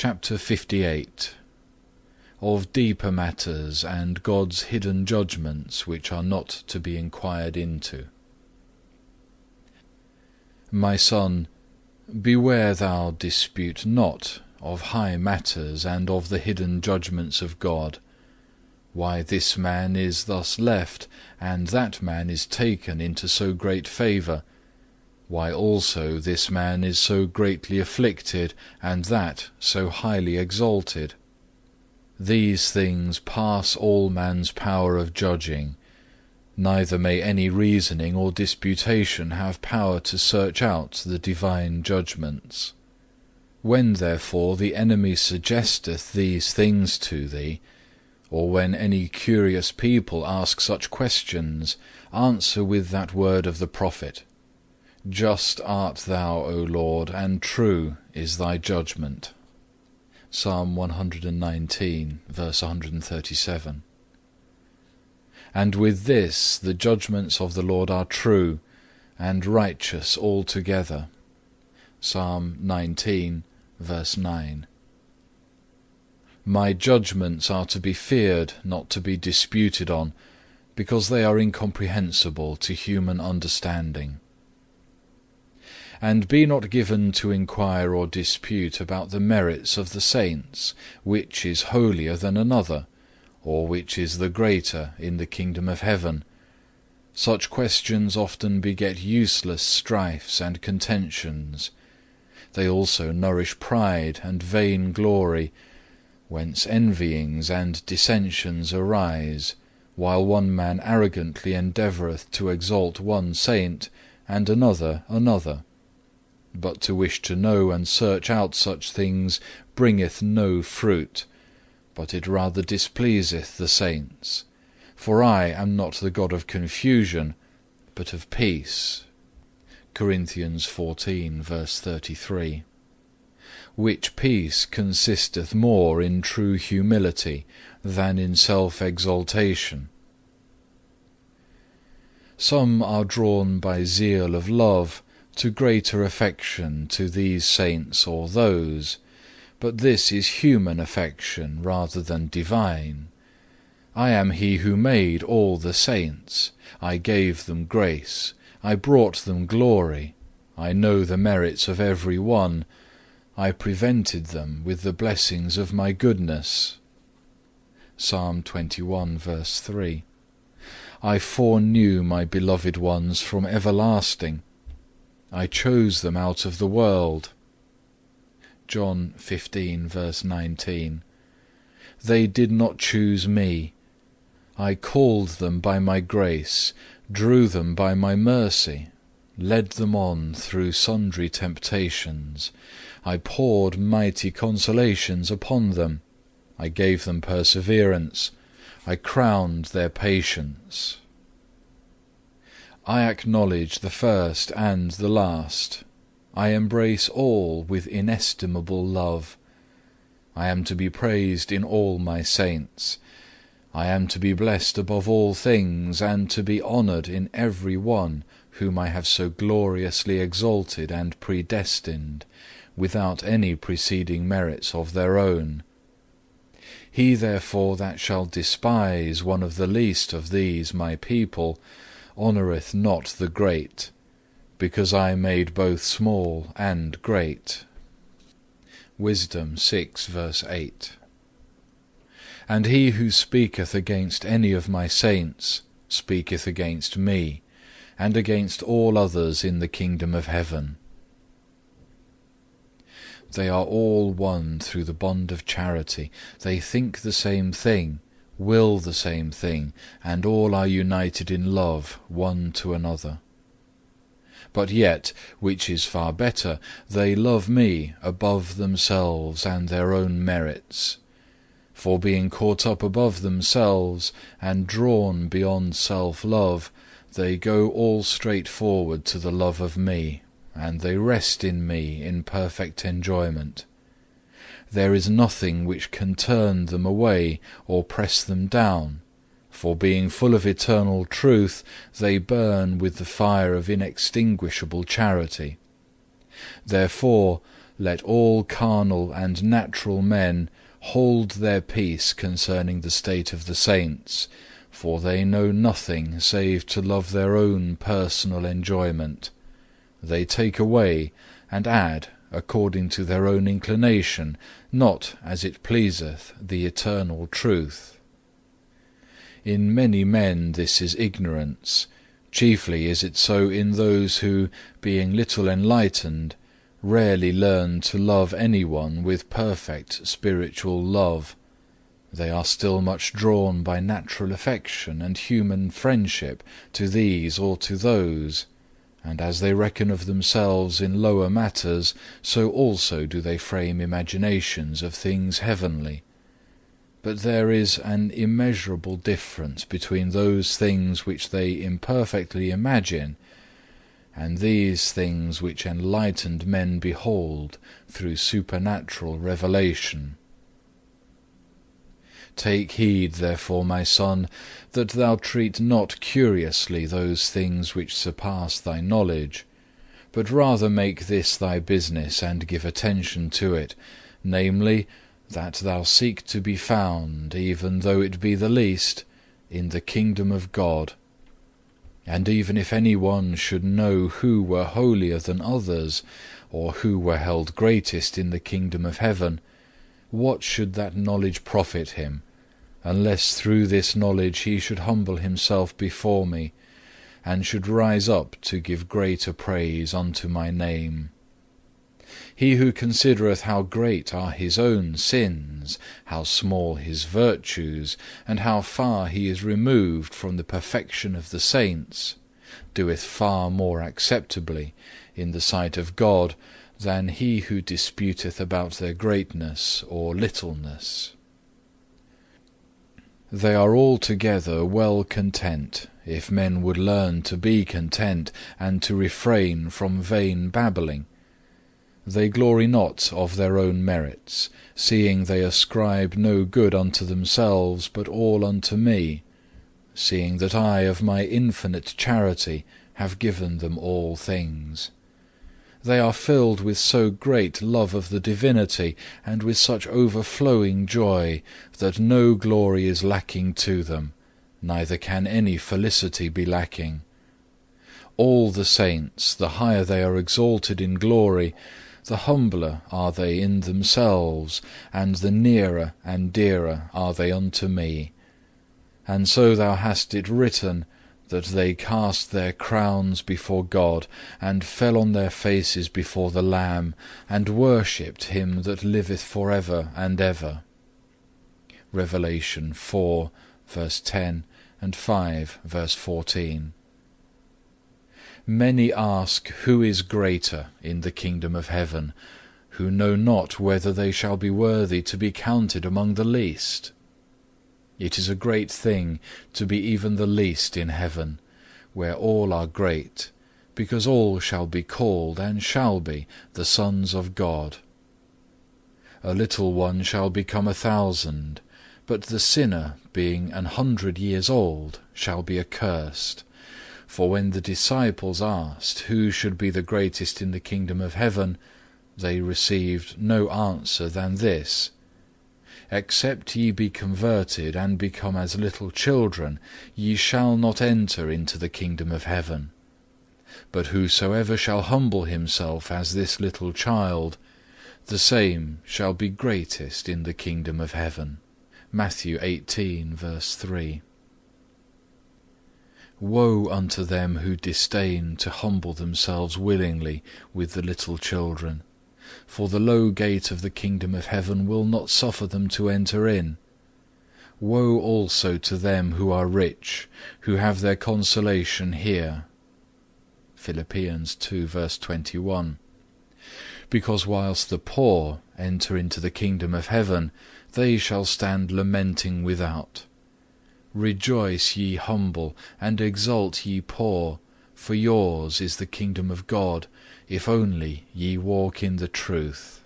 Chapter 58. Of deeper matters and God's hidden judgments which are not to be inquired into. My son, beware thou dispute not of high matters and of the hidden judgments of God, why this man is thus left, and that man is taken into so great favour, why also this man is so greatly afflicted, and that so highly exalted. These things pass all man's power of judging, neither may any reasoning or disputation have power to search out the divine judgments. When therefore the enemy suggesteth these things to thee, or when any curious people ask such questions, answer with that word of the prophet, Just art thou, O Lord, and true is thy judgment. Psalm 119, verse 137. And with this the judgments of the Lord are true and righteous altogether. Psalm 19, verse 9. My judgments are to be feared, not to be disputed on, because they are incomprehensible to human understanding. And be not given to inquire or dispute about the merits of the saints, which is holier than another, or which is the greater in the kingdom of heaven. Such questions often beget useless strifes and contentions. They also nourish pride and vain glory, whence envyings and dissensions arise, while one man arrogantly endeavoureth to exalt one saint, and another another. But to wish to know and search out such things bringeth no fruit, but it rather displeaseth the saints. For I am not the God of confusion, but of peace. Corinthians 14, verse 33. Which peace consisteth more in true humility than in self-exaltation. Some are drawn by zeal of love to greater affection to these saints or those, but this is human affection rather than divine. I am he who made all the saints. I gave them grace. I brought them glory. I know the merits of every one. I prevented them with the blessings of my goodness. Psalm 21, verse 3. I foreknew my beloved ones from everlasting. I chose them out of the world. John 15, verse 19. They did not choose me. I called them by my grace, drew them by my mercy, led them on through sundry temptations. I poured mighty consolations upon them. I gave them perseverance. I crowned their patience. I acknowledge the first and the last. I embrace all with inestimable love. I am to be praised in all my saints. I am to be blessed above all things, and to be honoured in every one whom I have so gloriously exalted and predestined, without any preceding merits of their own. He therefore that shall despise one of the least of these my people, honoureth not the great, because I made both small and great. Wisdom 6, verse 8. And he who speaketh against any of my saints speaketh against me, and against all others in the kingdom of heaven. They are all one through the bond of charity. They think the same thing, will the same thing, and all are united in love one to another. But yet, which is far better, they love me above themselves and their own merits. For being caught up above themselves and drawn beyond self-love, they go all straight forward to the love of me, and they rest in me in perfect enjoyment. There is nothing which can turn them away or press them down, for being full of eternal truth, they burn with the fire of inextinguishable charity. Therefore let all carnal and natural men hold their peace concerning the state of the saints, for they know nothing save to love their own personal enjoyment. They take away and add according to their own inclination, not as it pleaseth the eternal truth. In many men this is ignorance. Chiefly is it so in those who, being little enlightened, rarely learn to love any one with perfect spiritual love. They are still much drawn by natural affection and human friendship to these or to those, and as they reckon of themselves in lower matters, so also do they frame imaginations of things heavenly. But there is an immeasurable difference between those things which they imperfectly imagine, and these things which enlightened men behold through supernatural revelation. Take heed, therefore, my son, that thou treat not curiously those things which surpass thy knowledge, but rather make this thy business and give attention to it, namely, that thou seek to be found, even though it be the least, in the kingdom of God. And even if any one should know who were holier than others, or who were held greatest in the kingdom of heaven, what should that knowledge profit him, unless through this knowledge he should humble himself before me, and should rise up to give greater praise unto my name? He who considereth how great are his own sins, how small his virtues, and how far he is removed from the perfection of the saints, doeth far more acceptably in the sight of God than he who disputeth about their greatness or littleness. They are altogether well content, if men would learn to be content and to refrain from vain babbling. They glory not of their own merits, seeing they ascribe no good unto themselves, but all unto me, seeing that I of my infinite charity have given them all things. They are filled with so great love of the divinity, and with such overflowing joy, that no glory is lacking to them, neither can any felicity be lacking. All the saints, the higher they are exalted in glory, the humbler are they in themselves, and the nearer and dearer are they unto me. And so thou hast it written, that they cast their crowns before God, and fell on their faces before the Lamb, and worshipped him that liveth for ever and ever. Revelation 4, verse 10, and 5, verse 14. Many ask who is greater in the kingdom of heaven, who know not whether they shall be worthy to be counted among the least. It is a great thing to be even the least in heaven, where all are great, because all shall be called and shall be the sons of God. A little one shall become 1,000, but the sinner, being 100 years old, shall be accursed. For when the disciples asked who should be the greatest in the kingdom of heaven, they received no answer than this: Except ye be converted and become as little children, ye shall not enter into the kingdom of heaven. But whosoever shall humble himself as this little child, the same shall be greatest in the kingdom of heaven. Matthew 18, verse 3. Woe unto them who disdain to humble themselves willingly with the little children, for the low gate of the kingdom of heaven will not suffer them to enter in. Woe also to them who are rich, who have their consolation here. Philippians 2, verse 21. Because whilst the poor enter into the kingdom of heaven, they shall stand lamenting without. Rejoice, ye humble, and exult, ye poor, for yours is the kingdom of God, if only ye walk in the truth.